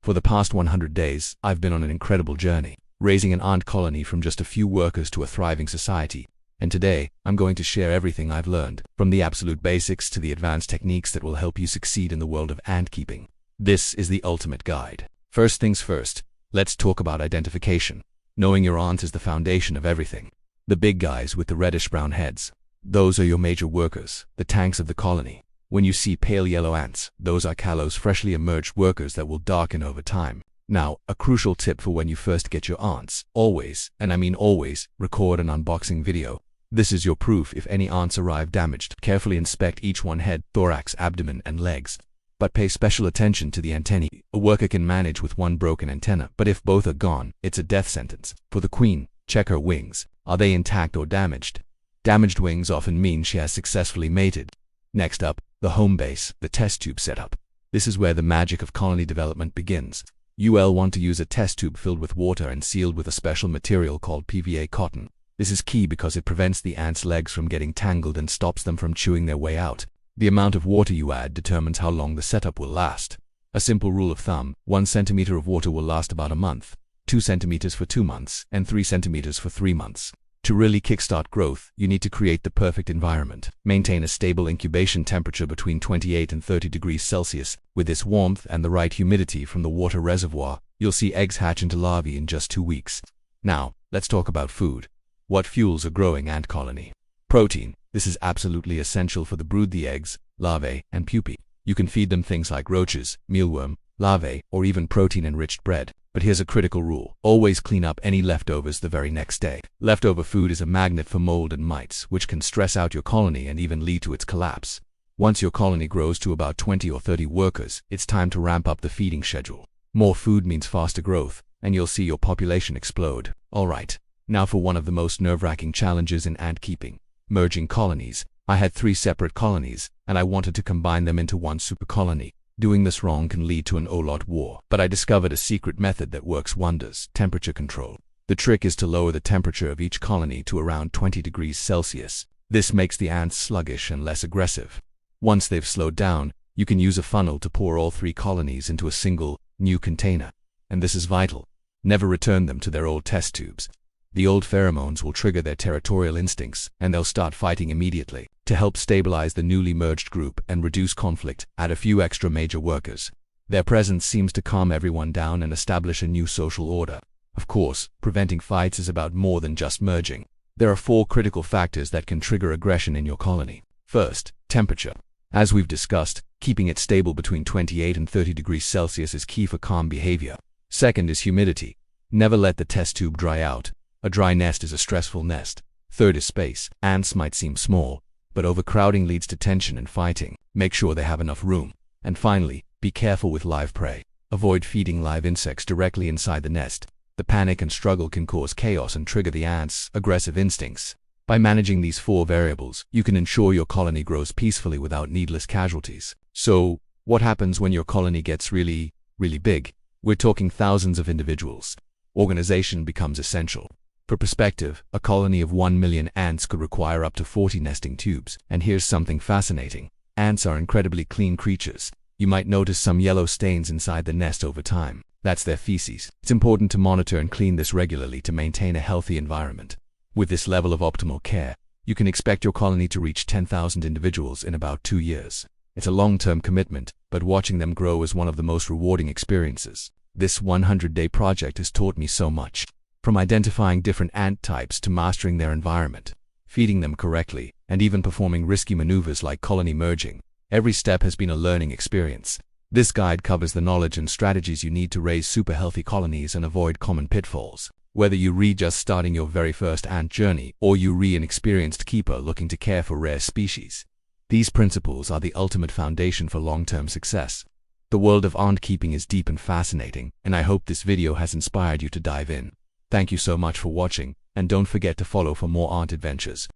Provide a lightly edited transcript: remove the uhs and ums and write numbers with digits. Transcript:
For the past 100 days, I've been on an incredible journey, raising an ant colony from just a few workers to a thriving society. And today, I'm going to share everything I've learned, from the absolute basics to the advanced techniques that will help you succeed in the world of ant keeping. This is the ultimate guide. First things first, let's talk about identification. Knowing your ants is the foundation of everything. The big guys with the reddish-brown heads, those are your major workers, the tanks of the colony. When you see pale yellow ants, those are Callow's freshly emerged workers that will darken over time. Now, a crucial tip for when you first get your ants: always, and I mean always, record an unboxing video. This is your proof if any ants arrive damaged. Carefully inspect each one: head, thorax, abdomen, and legs. But pay special attention to the antennae. A worker can manage with one broken antenna, but if both are gone, it's a death sentence. For the queen, check her wings. Are they intact or damaged? Damaged wings often mean she has successfully mated. Next up, the home base, the test tube setup. This is where the magic of colony development begins. You'll want to use a test tube filled with water and sealed with a special material called PVA cotton. This is key because it prevents the ants' legs from getting tangled and stops them from chewing their way out. The amount of water you add determines how long the setup will last. A simple rule of thumb: 1 centimeter of water will last about a month, 2 centimeters for 2 months, and 3 centimeters for 3 months. To really kickstart growth, you need to create the perfect environment. Maintain a stable incubation temperature between 28 and 30 degrees Celsius. With this warmth and the right humidity from the water reservoir, you'll see eggs hatch into larvae in just 2 weeks. Now, let's talk about food. What fuels a growing ant colony? Protein. This is absolutely essential for the brood, the eggs, larvae, and pupae. You can feed them things like roaches, mealworm, larvae, or even protein-enriched bread. But here's a critical rule: always clean up any leftovers the very next day. Leftover food is a magnet for mold and mites, which can stress out your colony and even lead to its collapse. Once your colony grows to about 20 or 30 workers, it's time to ramp up the feeding schedule. More food means faster growth, and you'll see your population explode. Alright, now for one of the most nerve-wracking challenges in ant keeping: merging colonies. I had 3 separate colonies, and I wanted to combine them into one super colony. Doing this wrong can lead to an all-out war. But I discovered a secret method that works wonders: temperature control. The trick is to lower the temperature of each colony to around 20 degrees Celsius. This makes the ants sluggish and less aggressive. Once they've slowed down, you can use a funnel to pour all 3 colonies into a single, new container. And this is vital: never return them to their old test tubes. The old pheromones will trigger their territorial instincts, and they'll start fighting immediately. To help stabilize the newly merged group and reduce conflict, add a few extra major workers. Their presence seems to calm everyone down and establish a new social order. Of course, preventing fights is about more than just merging. There are 4 critical factors that can trigger aggression in your colony. First, temperature. As we've discussed, keeping it stable between 28 and 30 degrees Celsius is key for calm behavior. Second is humidity. Never let the test tube dry out. A dry nest is a stressful nest. Third is space. Ants might seem small, but overcrowding leads to tension and fighting. Make sure they have enough room. And finally, be careful with live prey. Avoid feeding live insects directly inside the nest. The panic and struggle can cause chaos and trigger the ants' aggressive instincts. By managing these 4 variables, you can ensure your colony grows peacefully without needless casualties. So, what happens when your colony gets really big? We're talking thousands of individuals. Organization becomes essential. For perspective, a colony of 1 million ants could require up to 40 nesting tubes. And here's something fascinating: ants are incredibly clean creatures. You might notice some yellow stains inside the nest over time. That's their feces. It's important to monitor and clean this regularly to maintain a healthy environment. With this level of optimal care, you can expect your colony to reach 10,000 individuals in about 2 years. It's a long-term commitment, but watching them grow is one of the most rewarding experiences. This 100-day project has taught me so much. From identifying different ant types to mastering their environment, feeding them correctly, and even performing risky maneuvers like colony merging, every step has been a learning experience. This guide covers the knowledge and strategies you need to raise super healthy colonies and avoid common pitfalls. Whether you're just starting your very first ant journey, or you're an experienced keeper looking to care for rare species, these principles are the ultimate foundation for long-term success. The world of ant keeping is deep and fascinating, and I hope this video has inspired you to dive in. Thank you so much for watching, and don't forget to follow for more ant adventures.